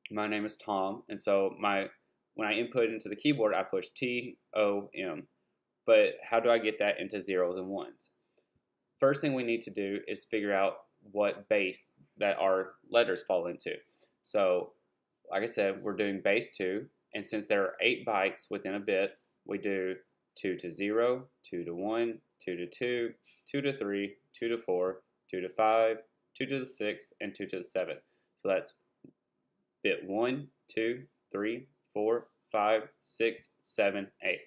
My name is Tom, and so when I input into the keyboard, I push T-O-M. But how do I get that into zeros and ones? First thing we need to do is figure out what base that our letters fall into. So, like I said, we're doing base 2, and since there are 8 bytes within a bit, we do 2 to 0, 2 to 1, 2 to 2, 2 to 3, 2 to 4, 2 to 5, 2 to the 6, and 2 to the 7. So that's bit 1, 2, 3, 4, 5, 6, 7, 8.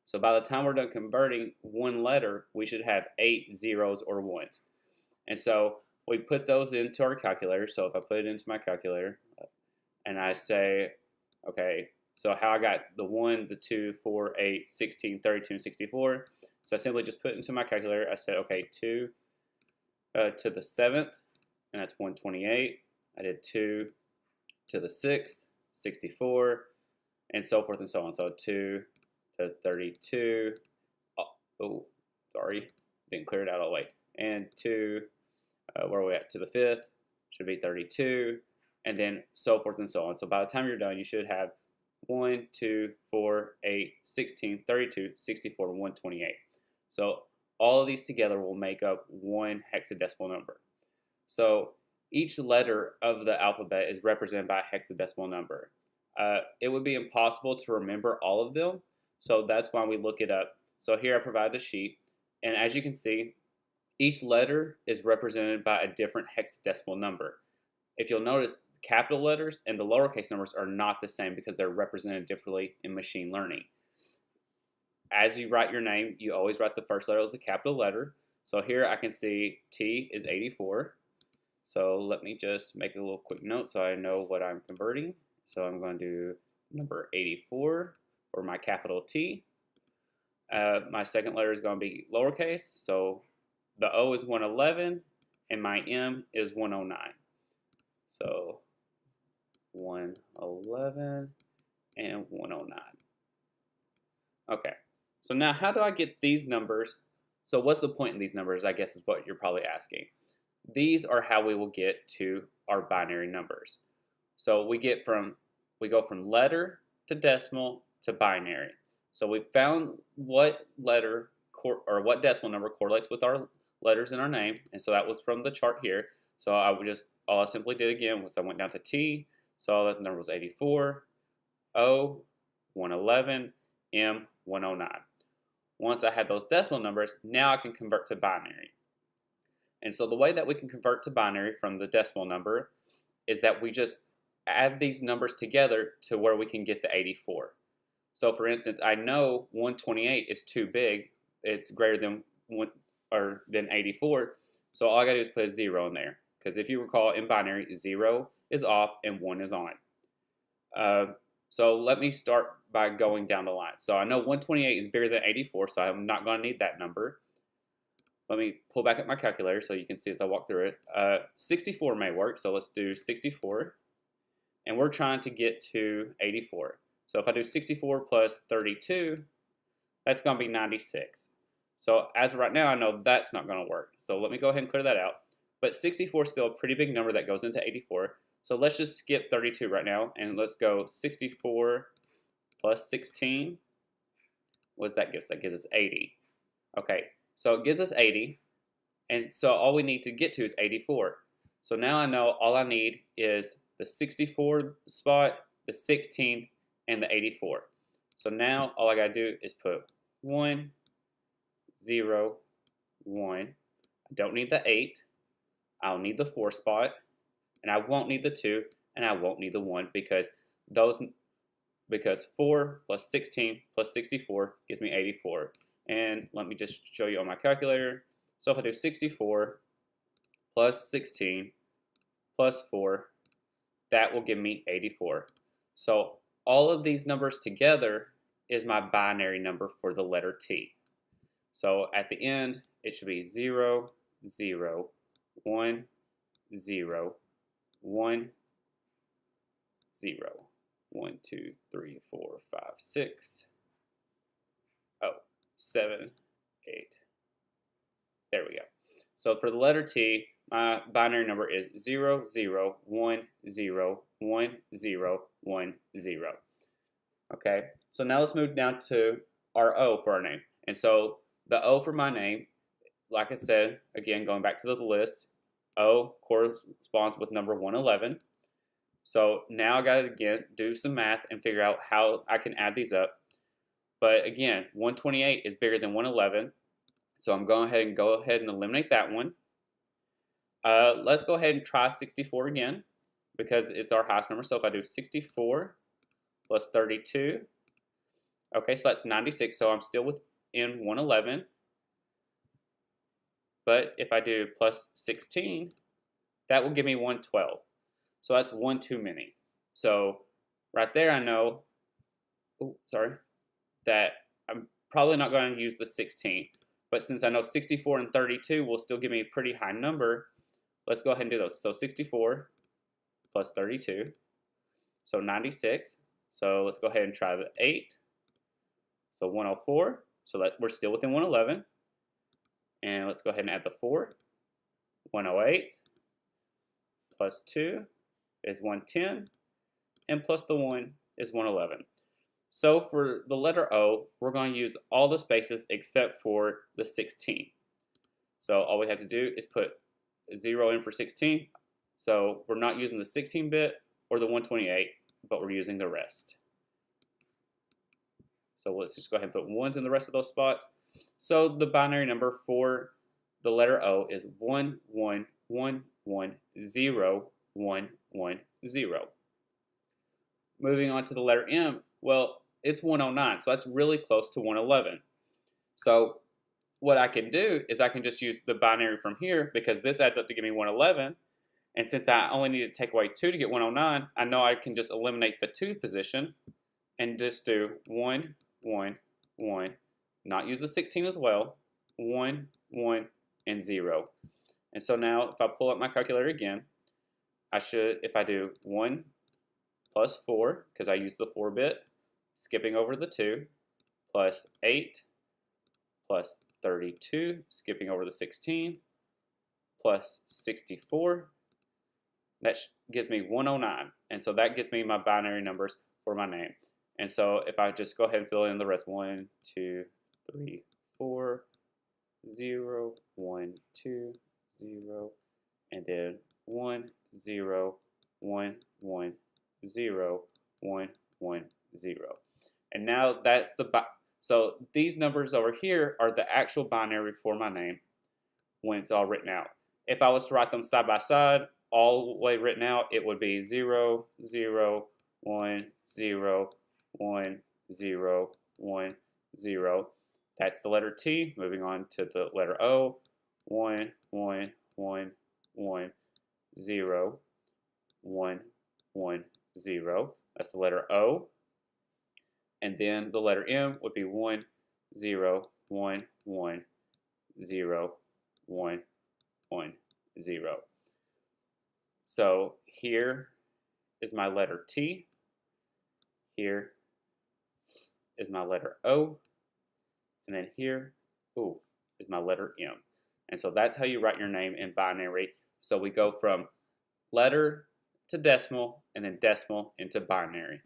So by the time we're done converting one letter, we should have 8 zeros or ones. And so we put those into our calculator. So if I put it into my calculator and I say, okay, so how I got the 1, the 2, 4, 8, 16, 32, and 64. So I simply just put it into my calculator. I said, okay, 2 to the 7th, and that's 128. I did 2 to the 6th, 64, and so forth and so on. So 2 to 32. Oh, sorry, didn't clear it out all the way. And 2, where are we at? To the 5th, should be 32, and then so forth and so on. So by the time you're done, you should have 1, 2, 4, 8, 16, 32, 64, 128. So all of these together will make up one hexadecimal number. So each letter of the alphabet is represented by a hexadecimal number. It would be impossible to remember all of them, so that's why we look it up. So here I provide a sheet, and as you can see, each letter is represented by a different hexadecimal number. If you'll notice, capital letters and the lowercase numbers are not the same because they're represented differently in machine learning. As you write your name, you always write the first letter as the capital letter. So here I can see T is 84. So let me just make a little quick note so I know what I'm converting. So I'm going to do number 84 for my capital T. My second letter is going to be lowercase, so the O is 111 and my M is 109. So 111 and 109. Okay, so now how do I get these numbers? So what's the point in these numbers, I guess is what you're probably asking. These are how we will get to our binary numbers. So we go from letter to decimal to binary. So we found what letter or what decimal number correlates with our letters in our name, and so that was from the chart here. So all I simply did again was I went down to T, saw that the number was 84, O 111, M 109. Once I had those decimal numbers, now I can convert to binary. And so the way that we can convert to binary from the decimal number is that we just add these numbers together to where we can get the 84. So for instance, I know 128 is too big. It's greater than 84. So all I gotta do is put a 0 in there. Because if you recall, in binary, 0 is off and 1 is on. So let me start by going down the line. So I know 128 is bigger than 84, so I'm not gonna need that number. Let me pull back up my calculator so you can see as I walk through it. 64 may work, so let's do 64. And we're trying to get to 84. So if I do 64 plus 32, that's going to be 96. So as of right now, I know that's not going to work. So let me go ahead and clear that out. But 64 is still a pretty big number that goes into 84. So let's just skip 32 right now, and let's go 64 plus 16. What does that give us? That gives us 80. Okay, so it gives us 80, and so all we need to get to is 84. So now I know all I need is the 64 spot, the 16, and the 84. So now all I gotta do is put 1, 0, 1. I don't need the 8. I'll need the 4 spot, and I won't need the 2, and I won't need the 1 because 4 plus 16 plus 64 gives me 84. And let me just show you on my calculator. So if I do 64 plus 16 plus 4, that will give me 84. So all of these numbers together is my binary number for the letter T. So at the end, it should be 0, 0, 1, 0, 1, 0. 1, 2, 3, 4, 5, 6. Oh, 7, 8. There we go. So for the letter T, my binary number is 0, 0, 1, 0, 1, 0, 1, 0. Okay, so now let's move down to our O for our name. And so the O for my name, like I said, again, going back to the list, O corresponds with number 111. So now I got to, again, do some math and figure out how I can add these up. But again, 128 is bigger than 111. So I'm going ahead and eliminate that one. Let's go ahead and try 64 again because it's our highest number. So if I do 64 plus 32, okay, so that's 96. So I'm still within 111. But if I do plus 16, that will give me 112. So that's one too many. So right there I know, that I'm probably not going to use the 16. But since I know 64 and 32 will still give me a pretty high number, let's go ahead and do those. So 64 plus 32, so 96. So let's go ahead and try the 8. So 104, so that we're still within 111. And let's go ahead and add the 4. 108 plus 2 is 110, and plus the 1 is 111. So for the letter O, we're going to use all the spaces except for the 16. So all we have to do is put 0 in for 16. So we're not using the 16-bit or the 128, but we're using the rest. So let's just go ahead and put 1s in the rest of those spots. So the binary number for the letter O is 1, 1, 1, 1, 0, 1, 1, 0. Moving on to the letter M, well, it's 109, so that's really close to 111. So what I can do is I can just use the binary from here because this adds up to give me 111. And since I only need to take away 2 to get 109, I know I can just eliminate the 2 position and just do 1, 1, 1, not use the 16 as well, 1, 1, and 0. And so now if I pull up my calculator again, I should, if I do 1 plus 4, because I use the 4-bit, skipping over the 2, plus 8, plus 32, skipping over the 16, plus 64, that gives me 109. And so that gives me my binary numbers for my name. And so if I just go ahead and fill in the rest, 1, 2, 3, 4, 0, 1, 2, 0, and then 1, 0, 1, 1, 0, 1, 1, 0. And now that's so these numbers over here are the actual binary for my name when it's all written out. If I was to write them side by side, all the way written out, it would be 0, 0, 1, 0, 1, 0, 1, 0. That's the letter T. Moving on to the letter O. 1, 1, 1, 1, 0, 1, 1, 0. That's the letter O. And then the letter M would be 1, 0, 1, 1, 0, 1, 1, 0. So here is my letter T. Here is my letter O. And then here, is my letter M. And so that's how you write your name in binary. So we go from letter to decimal, and then decimal into binary.